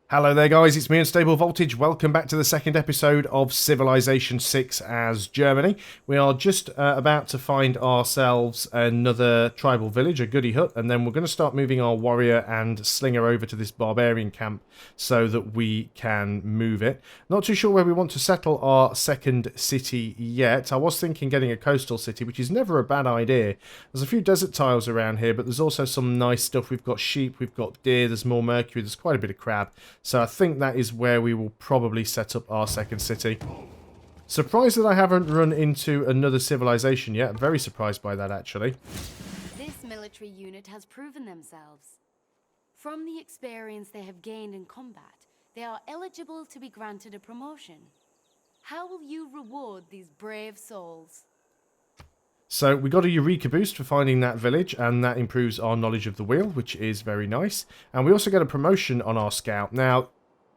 Hello there guys, it's me Unstable Voltage. Welcome back to the second episode of Civilization 6 as Germany. We are just about to find ourselves another tribal village, a goody hut, and then we're going to start moving our warrior and slinger over to this barbarian camp so that we can move it. Not too sure where we want to settle our second city yet. I was thinking getting a coastal city, which is never a bad idea. There's a few desert tiles around here, but there's also some nice stuff. We've got sheep, we've got deer, there's more mercury, there's quite a bit of crab. So I think that is where we will probably set up our second city. Surprised that I haven't run into another civilization yet. I'm very surprised by that, actually. This military unit has proven themselves. From the experience they have gained in combat, they are eligible to be granted a promotion. How will you reward these brave souls? So we got a Eureka boost for finding that village, and that improves our knowledge of the wheel, which is very nice. And we also get a promotion on our scout. Now,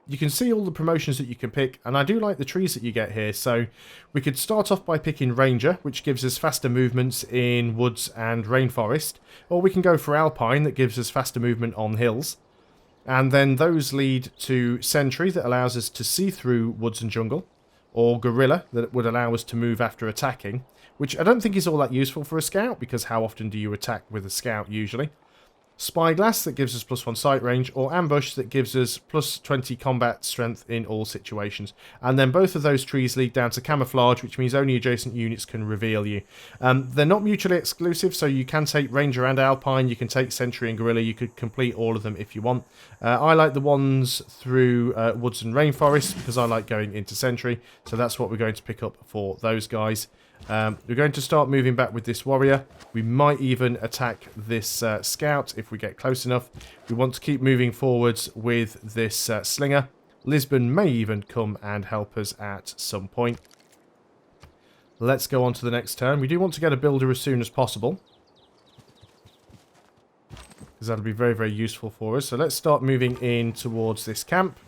you can see all the promotions that you can pick, and I do like the trees that you get here. So we could start off by picking Ranger, which gives us faster movements in woods and rainforest. Or we can go for Alpine, that gives us faster movement on hills. And then those lead to Sentry, that allows us to see through woods and jungle. Or Guerrilla, that would allow us to move after attacking. Which I don't think is all that useful for a scout, because how often do you attack with a scout usually? Spyglass, that gives us +1 sight range, or Ambush, that gives us +20 combat strength in all situations. And then both of those trees lead down to Camouflage, which means only adjacent units can reveal you. They're not mutually exclusive, so you can take Ranger and Alpine, you can take Sentry and Guerrilla, you could complete all of them if you want. I like the ones through woods and rainforest, because I like going into Sentry, so that's what we're going to pick up for those guys. We're going to start moving back with this warrior. We might even attack this scout if we get close enough. We want to keep moving forwards with this slinger. Lisbon may even come and help us at some point. Let's go on to the next turn. We do want to get a builder as soon as possible, because that'll be very, very useful for us. So let's start moving in towards this camp.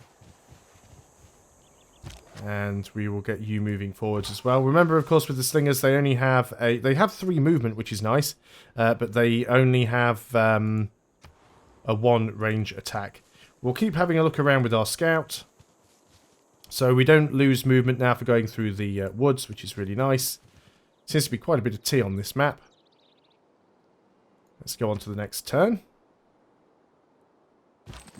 And we will get you moving forwards as well. Remember, of course, with the slingers, they only have they have 3 movement, which is nice, but they only have a 1 range attack. We'll keep having a look around with our scout, so we don't lose movement now for going through the woods, which is really nice. Seems to be quite a bit of tea on this map. Let's go on to the next turn.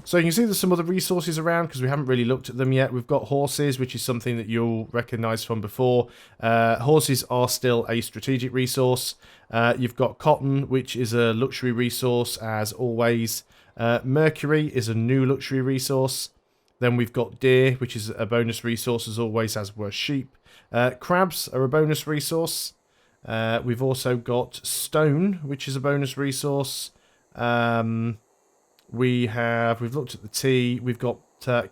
So you can see there's some other resources around because we haven't really looked at them yet. We've got horses, which is something that you'll recognise from before. Horses are still a strategic resource. You've got cotton, which is a luxury resource as always. Mercury is a new luxury resource. Then we've got deer, which is a bonus resource as always, as were sheep. Crabs are a bonus resource. We've also got stone, which is a bonus resource. We've looked at the tea. We've got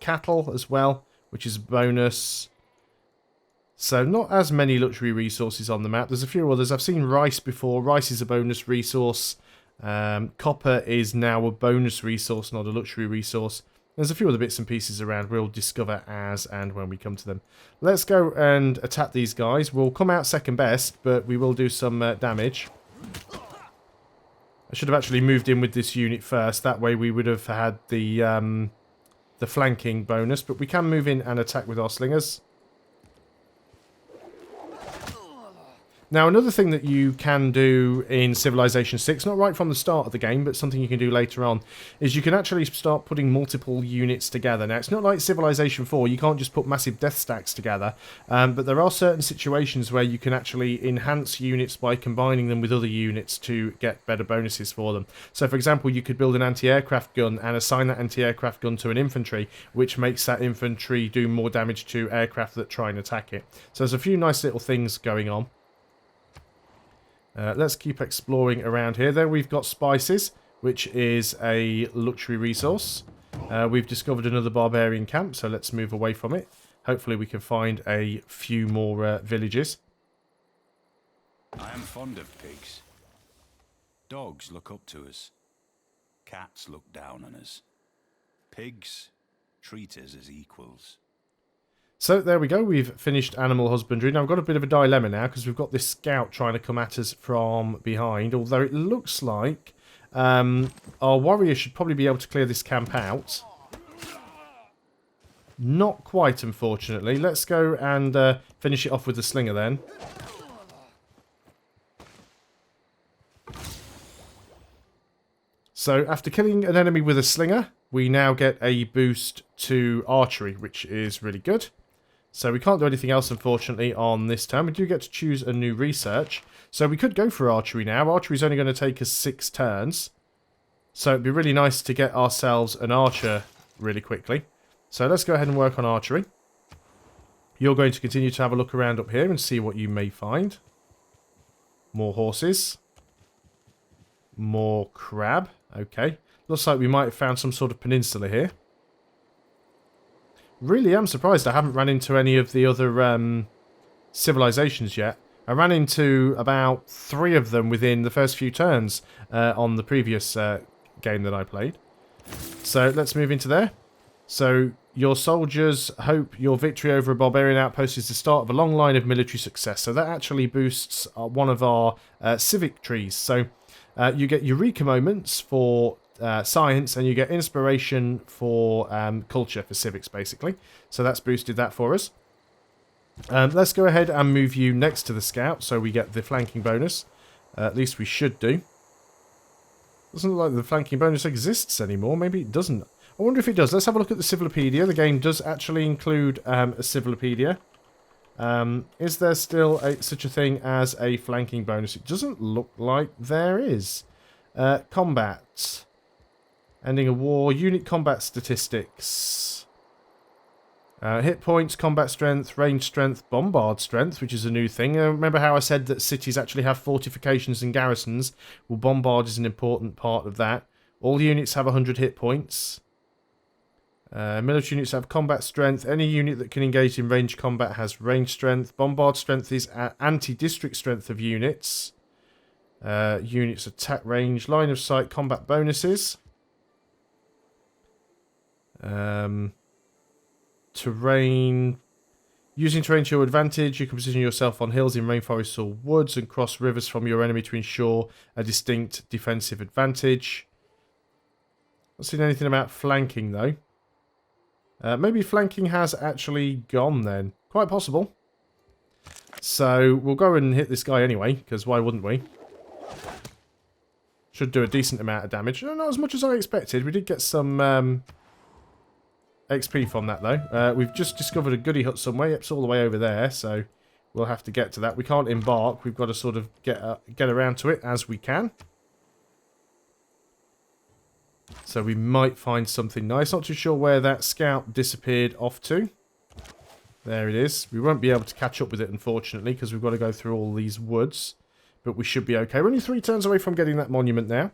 cattle as well, which is a bonus. So not as many luxury resources on the map. There's a few others. I've seen rice before. Rice is a bonus resource. Copper is now a bonus resource, not a luxury resource. There's a few other bits and pieces around. We'll discover as and when we come to them. Let's go and attack these guys. We'll come out second best, but we will do some damage. I should have actually moved in with this unit first. That way we would have had the flanking bonus. But we can move in and attack with our slingers. Now, another thing that you can do in Civilization 6, not right from the start of the game, but something you can do later on, is you can actually start putting multiple units together. Now, it's not like Civilization 4, you can't just put massive death stacks together, but there are certain situations where you can actually enhance units by combining them with other units to get better bonuses for them. So, for example, you could build an anti-aircraft gun and assign that anti-aircraft gun to an infantry, which makes that infantry do more damage to aircraft that try and attack it. So there's a few nice little things going on. Let's keep exploring around here. Then we've got spices, which is a luxury resource. We've discovered another barbarian camp, so let's move away from it. Hopefully we can find a few more villages. I am fond of pigs. Dogs look up to us. Cats look down on us. Pigs treat us as equals. So there we go, we've finished animal husbandry. Now I've got a bit of a dilemma now because we've got this scout trying to come at us from behind. Although it looks like our warrior should probably be able to clear this camp out. Not quite, unfortunately. Let's go and finish it off with the slinger then. So after killing an enemy with a slinger, we now get a boost to archery, which is really good. So we can't do anything else, unfortunately, on this turn. We do get to choose a new research. So we could go for archery now. Archery is only going to take us 6 turns. So it'd be really nice to get ourselves an archer really quickly. So let's go ahead and work on archery. You're going to continue to have a look around up here and see what you may find. More horses. More crab. Okay. Looks like we might have found some sort of peninsula here. Really am surprised I haven't ran into any of the other civilizations yet. I ran into about 3 of them within the first few turns on the previous game that I played. So let's move into there. So your soldiers hope your victory over a barbarian outpost is the start of a long line of military success. So that actually boosts one of our civic trees. So you get Eureka moments for science, and you get inspiration for culture, for civics, basically. So that's boosted that for us. Let's go ahead and move you next to the scout, so we get the flanking bonus. At least we should do. Doesn't look like the flanking bonus exists anymore. Maybe it doesn't. I wonder if it does. Let's have a look at the Civilopedia. The game does actually include a Civilopedia. Is there still such a thing as a flanking bonus? It doesn't look like there is. Combat. Ending a war. Unit combat statistics. Hit points, combat strength, range strength, bombard strength, which is a new thing. Remember how I said that cities actually have fortifications and garrisons? Well, bombard is an important part of that. All units have 100 hit points. Military units have combat strength. Any unit that can engage in range combat has range strength. Bombard strength is anti-district strength of units. Units attack range, line of sight, combat bonuses. Terrain. Using terrain to your advantage, you can position yourself on hills in rainforests or woods and cross rivers from your enemy to ensure a distinct defensive advantage. Not seen anything about flanking though. Maybe flanking has actually gone then. Quite possible. So we'll go and hit this guy anyway, because why wouldn't we? Should do a decent amount of damage. Not as much as I expected. We did get some XP from that though. We've just discovered a goody hut somewhere. It's all the way over there, so we'll have to get to that. We can't embark. We've got to sort of get around to it as we can. So we might find something nice. Not too sure where that scout disappeared off to. There it is. We won't be able to catch up with it, unfortunately, because we've got to go through all these woods. But we should be okay. We're only 3 turns away from getting that monument now.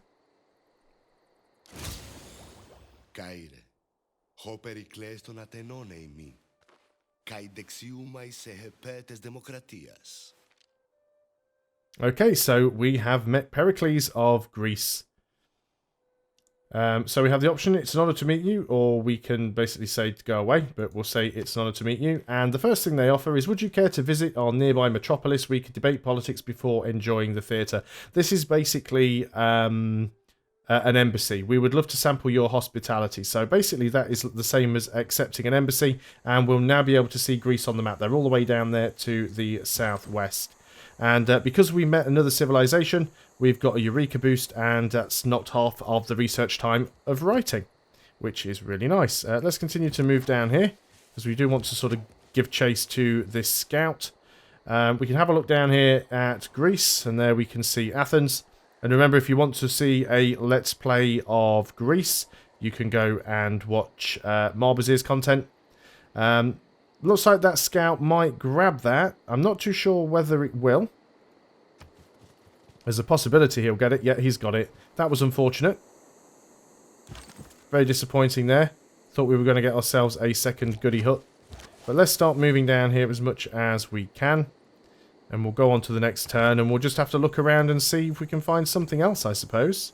Okay, so we have met Pericles of Greece. So we have the option, it's an honour to meet you, or we can basically say to go away, but we'll say it's an honour to meet you. And the first thing they offer is, would you care to visit our nearby metropolis? We could debate politics before enjoying the theatre. This is basically an embassy. We would love to sample your hospitality. So basically that is the same as accepting an embassy, and we'll now be able to see Greece on the map. They're all the way down there to the southwest. And because we met another civilization, we've got a Eureka boost, and that's knocked half of the research time of writing, which is really nice. Let's continue to move down here, because we do want to sort of give chase to this scout. We can have a look down here at Greece, and there we can see Athens. And remember, if you want to see a Let's Play of Greece, you can go and watch Marbazir's content. Looks like that scout might grab that. I'm not too sure whether it will. There's a possibility he'll get it. Yeah, he's got it. That was unfortunate. Very disappointing there. Thought we were going to get ourselves a second goody hut. But let's start moving down here as much as we can. And we'll go on to the next turn, and we'll just have to look around and see if we can find something else, I suppose.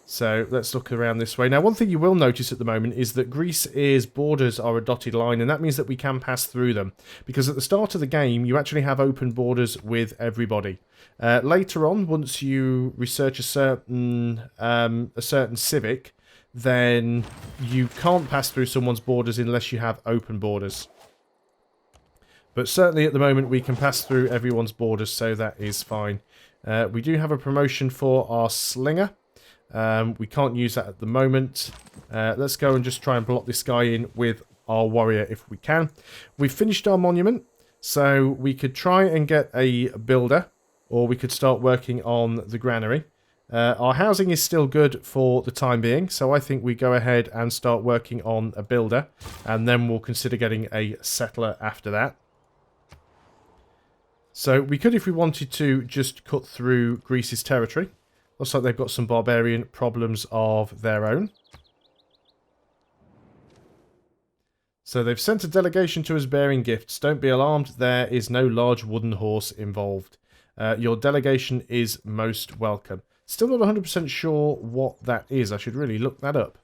So let's look around this way. Now, one thing you will notice at the moment is that Greece's borders are a dotted line, and that means that we can pass through them. Because at the start of the game, you actually have open borders with everybody. Later on, once you research a certain civic, then you can't pass through someone's borders unless you have open borders. But certainly at the moment we can pass through everyone's borders, so that is fine. We do have a promotion for our slinger. We can't use that at the moment. Let's go and just try and block this guy in with our warrior if we can. We've finished our monument, so we could try and get a builder, or we could start working on the granary. Our housing is still good for the time being, so I think we go ahead and start working on a builder, and then we'll consider getting a settler after that. So we could, if we wanted to, just cut through Greece's territory. Looks like they've got some barbarian problems of their own. So they've sent a delegation to us bearing gifts. Don't be alarmed, there is no large wooden horse involved. Your delegation is most welcome. Still not 100% sure what that is. I should really look that up.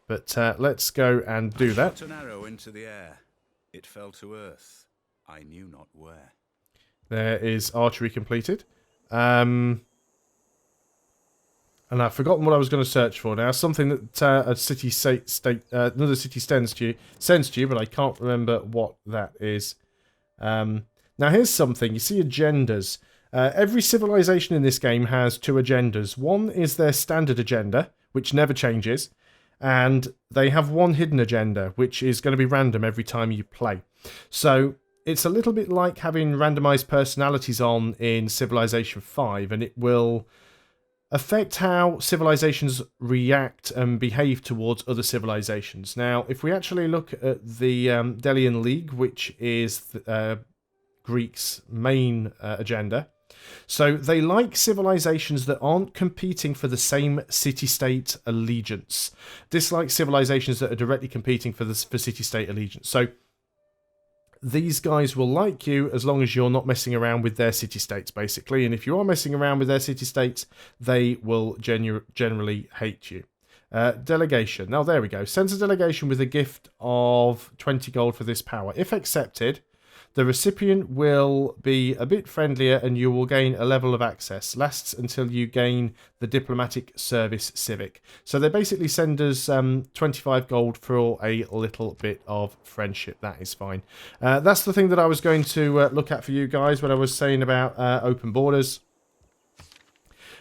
But let's go and do that. Shot an arrow into the air. It fell to earth. I knew not where. There is archery completed. And I've forgotten what I was going to search for now. Something that a city another city sends to you, but I can't remember what that is. Now here's something. You see agendas. Every civilization in this game has two agendas. One is their standard agenda, which never changes. And they have one hidden agenda, which is going to be random every time you play. So it's a little bit like having randomized personalities on in Civilization 5, and it will affect how civilizations react and behave towards other civilizations. Now, if we actually look at the Delian League, which is Greek's main agenda, so they like civilizations that aren't competing for the same city-state allegiance. Dislike civilizations that are directly competing for city-state allegiance. So these guys will like you as long as you're not messing around with their city-states, basically. And if you are messing around with their city-states, they will generally hate you. Delegation. Now, there we go. Sends a delegation with a gift of 20 gold for this power. If accepted, the recipient will be a bit friendlier and you will gain a level of access. Lasts until you gain the diplomatic service civic. So they basically send us 25 gold for a little bit of friendship. That is fine. That's the thing that I was going to look at for you guys when I was saying about open borders.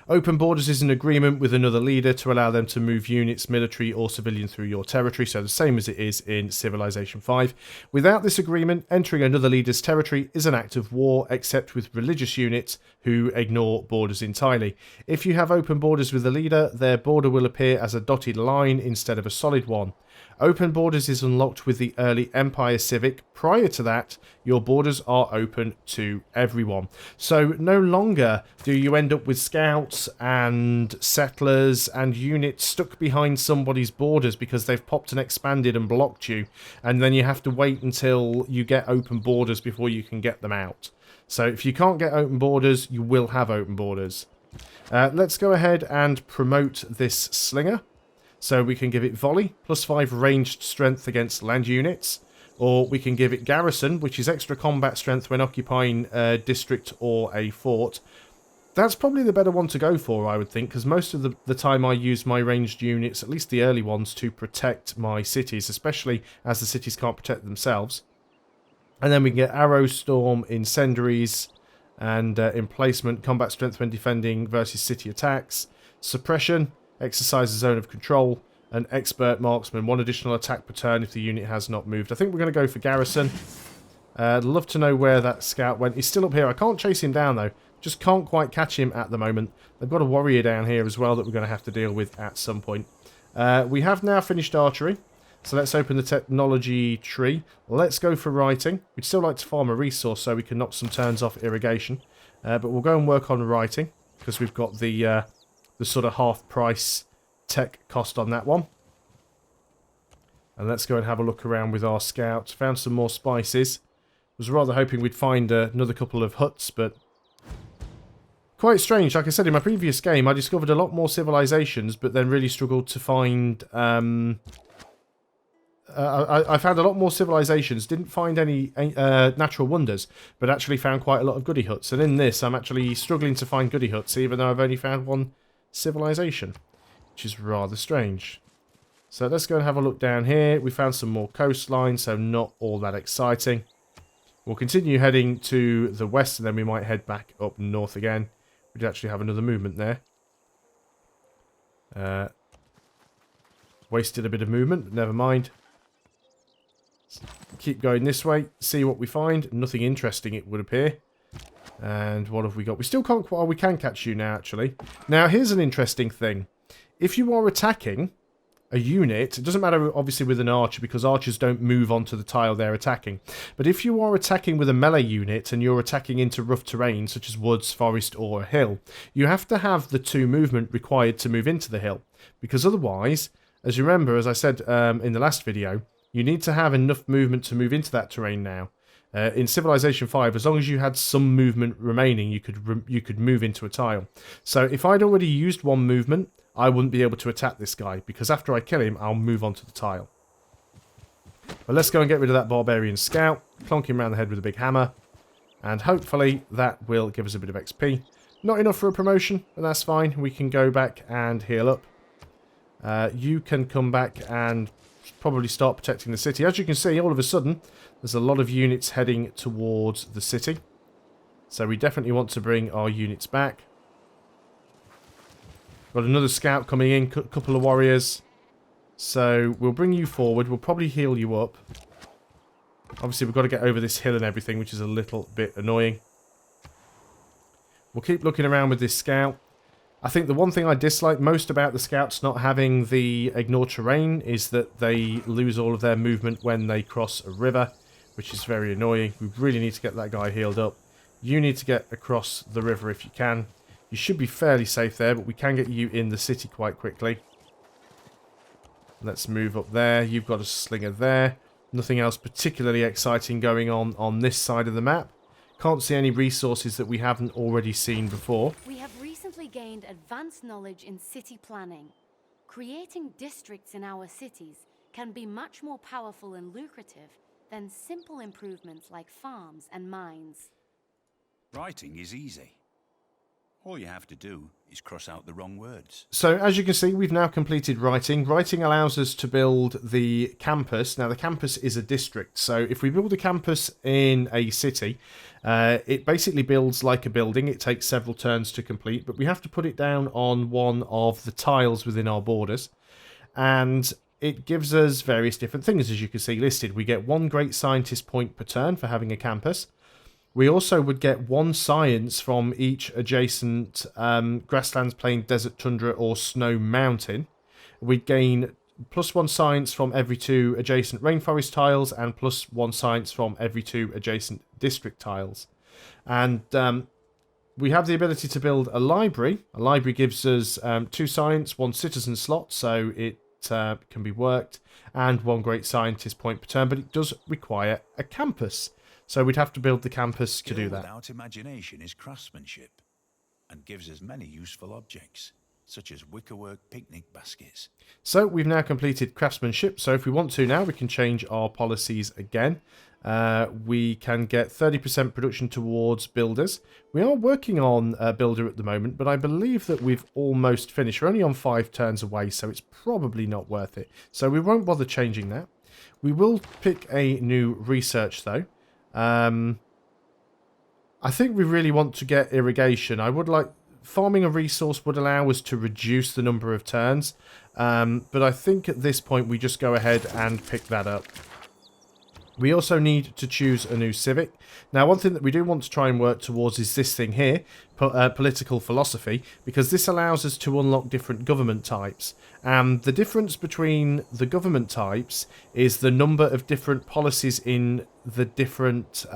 Open borders is an agreement with another leader to allow them to move units, military or civilian, through your territory, so the same as it is in Civilization 5. Without this agreement, entering another leader's territory is an act of war, except with religious units who ignore borders entirely. If you have open borders with a leader, their border will appear as a dotted line instead of a solid one. Open borders is unlocked with the early Empire Civic. Prior to that, your borders are open to everyone. So no longer do you end up with scouts and settlers and units stuck behind somebody's borders because they've popped and expanded and blocked you. And then you have to wait until you get open borders before you can get them out. So if you can't get open borders, you will have open borders. Let's go ahead and promote this slinger. So we can give it volley, +5 ranged strength against land units. Or we can give it garrison, which is extra combat strength when occupying a district or a fort. That's probably the better one to go for, I would think, because most of the time I use my ranged units, at least the early ones, to protect my cities, especially as the cities can't protect themselves. And then we can get arrow, storm, incendiaries, and emplacement, combat strength when defending versus city attacks, suppression, exercise a zone of control, and expert marksman, 1 additional attack per turn if the unit has not moved. I think we're going to go for garrison. I'd love to know where that scout went. He's still up here. I can't chase him down though. Just can't quite catch him at the moment. They've got a warrior down here as well that we're going to have to deal with at some point. We have now finished archery. So let's open the technology tree. Let's go for writing. We'd still like to farm a resource so we can knock some turns off irrigation. But we'll go and work on writing because we've got the sort of half price tech cost on that one. And let's go and have a look around with our scouts. Found some more spices. Was rather hoping we'd find another couple of huts, but quite strange. Like I said in my previous game, I discovered a lot more civilizations, but then really struggled to find I found a lot more civilizations, didn't find any natural wonders, but actually found quite a lot of goody huts. And in this, I'm actually struggling to find goody huts, even though I've only found one civilization, which is rather strange. So let's go and have a look down here. We found some more coastline, so not all that exciting. We'll continue heading to the west, and then we might head back up north again. We'd actually have another movement there. Wasted a bit of movement, but never mind. Keep going this way, see what we find. Nothing interesting, it would appear. And what have we got? We still can't... Well, we can catch you now, actually. Now, here's an interesting thing. If you are attacking a unit, it doesn't matter, obviously, with an archer, because archers don't move onto the tile they're attacking. But if you are attacking with a melee unit, and you're attacking into rough terrain, such as woods, forest, or a hill, you have to have the 2 movement required to move into the hill. Because otherwise, as you remember, as I said in the last video, you need to have enough movement to move into that terrain now. In Civilization 5, as long as you had some movement remaining, you could move into a tile. So if I'd already used 1 movement, I wouldn't be able to attack this guy, because after I kill him, I'll move onto the tile. But let's go and get rid of that barbarian scout, clonk him around the head with a big hammer, and hopefully that will give us a bit of XP. Not enough for a promotion, but that's fine. We can go back and heal up. You can come back and probably start protecting the city. As you can see, all of a sudden, there's a lot of units heading towards the city. So we definitely want to bring our units back. Got another scout coming in, couple of warriors. So we'll bring you forward. We'll probably heal you up. Obviously, we've got to get over this hill and everything, which is a little bit annoying. We'll keep looking around with this scout. I think the one thing I dislike most about the scouts not having the ignore terrain is that they lose all of their movement when they cross a river, which is very annoying. We really need to get that guy healed up. You need to get across the river if you can. You should be fairly safe there, but we can get you in the city quite quickly. Let's move up there. You've got a slinger there. Nothing else particularly exciting going on this side of the map. Can't see any resources that we haven't already seen before. We have recently gained advanced knowledge in city planning. Creating districts in our cities can be much more powerful and lucrative than simple improvements like farms and mines. Writing is easy. All you have to do is cross out the wrong words. So, as you can see, we've now completed writing. Writing allows us to build the campus. Now, the campus is a district. So, if we build a campus in a city, it basically builds like a building. It takes several turns to complete, but we have to put it down on one of the tiles within our borders. And it gives us various different things, as you can see listed. We get 1 great scientist point per turn for having a campus. We also would get 1 science from each adjacent grasslands, plain, desert, tundra, or snow mountain. We'd gain +1 science from every 2 adjacent rainforest tiles, and +1 science from every 2 adjacent district tiles. And we have the ability to build a library. A library gives us 2 science, 1 citizen slot, so it can be worked, and 1 great scientist point per turn, but it does require a campus. So we'd have to build the campus to do that. Without imagination is craftsmanship, and gives us many useful objects, such as wickerwork picnic baskets. So we've now completed craftsmanship. So if we want to now, we can change our policies again. We can get 30% production towards builders. We are working on a builder at the moment, but I believe that we've almost finished. We're only on 5 turns away, so it's probably not worth it. So we won't bother changing that. We will pick a new research though. I think we really want to get irrigation. I would like... Farming a resource would allow us to reduce the number of turns. But I think at this point we just go ahead and pick that up. We also need to choose a new civic. Now, one thing that we do want to try and work towards is this thing here, political philosophy, because this allows us to unlock different government types. And the difference between the government types is the number of different policies in the different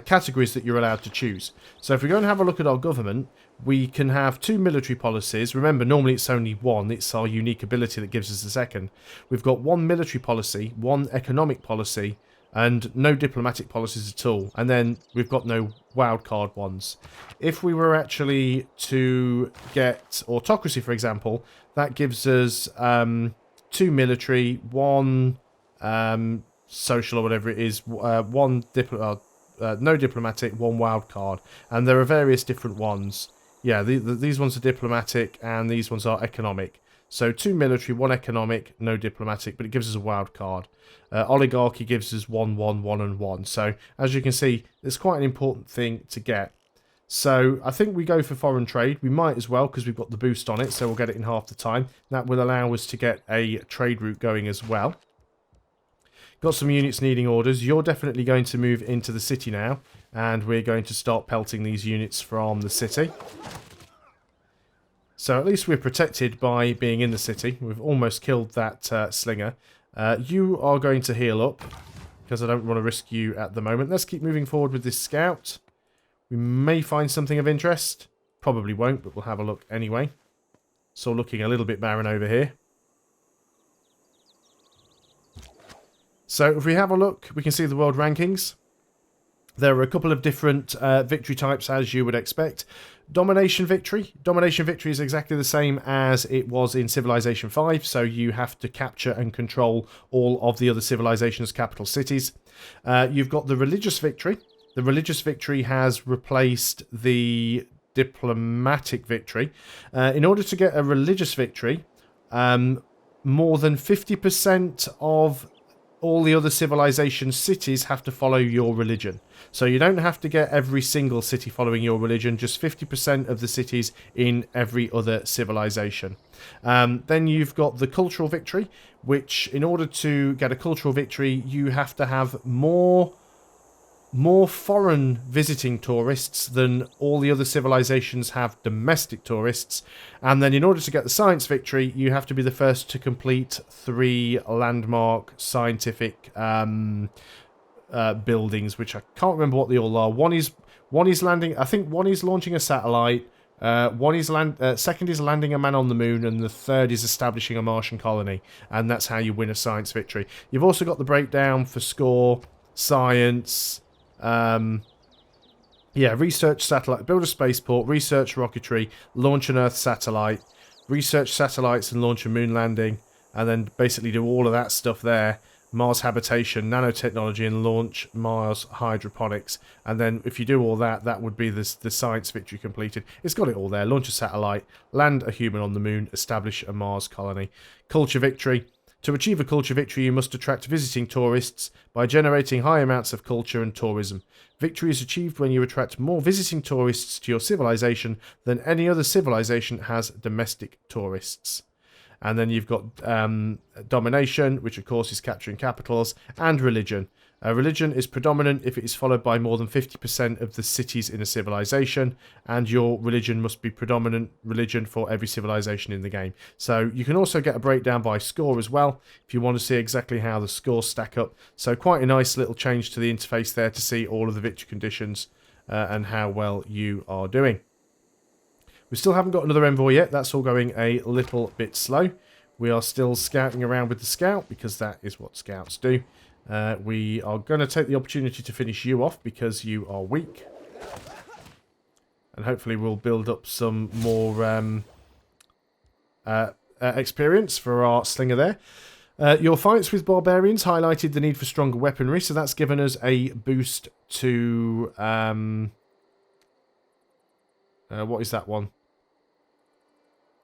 categories that you're allowed to choose. So if we go and have a look at our government, we can have 2 military policies. Remember, normally it's only 1. It's our unique ability that gives us the second. We've got 1 military policy, 1 economic policy, and no diplomatic policies at all. And then we've got no wildcard ones. If we were actually to get autocracy, for example, that gives us 2 military, 1 social or whatever it is, 1 no diplomatic, 1 wildcard. And there are various different ones. Yeah, these ones are diplomatic and these ones are economic. So 2 military, 1 economic, no diplomatic, but it gives us a wild card. Oligarchy gives us 1, 1, 1 and 1. So as you can see, it's quite an important thing to get. So I think we go for foreign trade. We might as well because we've got the boost on it, so we'll get it in half the time. That will allow us to get a trade route going as well. Got some units needing orders. You're definitely going to move into the city now, and we're going to start pelting these units from the city. So at least we're protected by being in the city. We've almost killed that slinger. You are going to heal up because I don't want to risk you at the moment. Let's keep moving forward with this scout. We may find something of interest. Probably won't, but we'll have a look anyway. So looking a little bit barren over here. So if we have a look, we can see the world rankings. There are a couple of different victory types as you would expect. Domination victory. Domination victory is exactly the same as it was in Civilization 5. So you have to capture and control all of the other civilizations' capital cities. You've got the religious victory. The religious victory has replaced the diplomatic victory. In order to get a religious victory, more than 50% of all the other civilization cities have to follow your religion. So you don't have to get every single city following your religion, just 50% of the cities in every other civilization. Then you've got the cultural victory, which in order to get a cultural victory, you have to have more foreign visiting tourists than all the other civilizations have domestic tourists. And then in order to get the science victory, you have to be the first to complete 3 landmark scientific buildings, which I can't remember what they all are. One is landing, I think one is launching a satellite, second is landing a man on the moon, and the third is establishing a Martian colony. And that's how you win a science victory. You've also got the breakdown for score, science, research satellite, build a spaceport, research rocketry, launch an Earth satellite, research satellites and launch a moon landing, and then basically do all of that stuff there. Mars habitation, nanotechnology, and launch Mars hydroponics. And then if you do all that, that would be the science victory completed. It's got it all there. Launch a satellite, land a human on the moon, establish a Mars colony. Culture victory. To achieve a culture victory, you must attract visiting tourists by generating high amounts of culture and tourism. Victory is achieved when you attract more visiting tourists to your civilization than any other civilization has domestic tourists. And then you've got domination, which of course is capturing capitals, and religion. Religion is predominant if it is followed by more than 50% of the cities in a civilization, and your religion must be predominant religion for every civilization in the game. So you can also get a breakdown by score as well, if you want to see exactly how the scores stack up. So quite a nice little change to the interface there to see all of the victory conditions and how well you are doing. We still haven't got another envoy yet. That's all going a little bit slow. We are still scouting around with the scout because that is what scouts do. We are going to take the opportunity to finish you off because you are weak. And hopefully we'll build up some more experience for our slinger there. Your fights with barbarians highlighted the need for stronger weaponry, so that's given us a boost to... what is that one?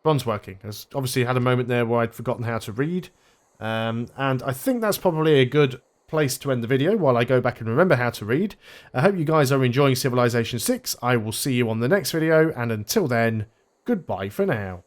Bronze working. Has obviously had a moment there where I'd forgotten how to read. And I think that's probably a good place to end the video while I go back and remember how to read. I hope you guys are enjoying Civilization 6. I will see you on the next video, and until then, goodbye for now.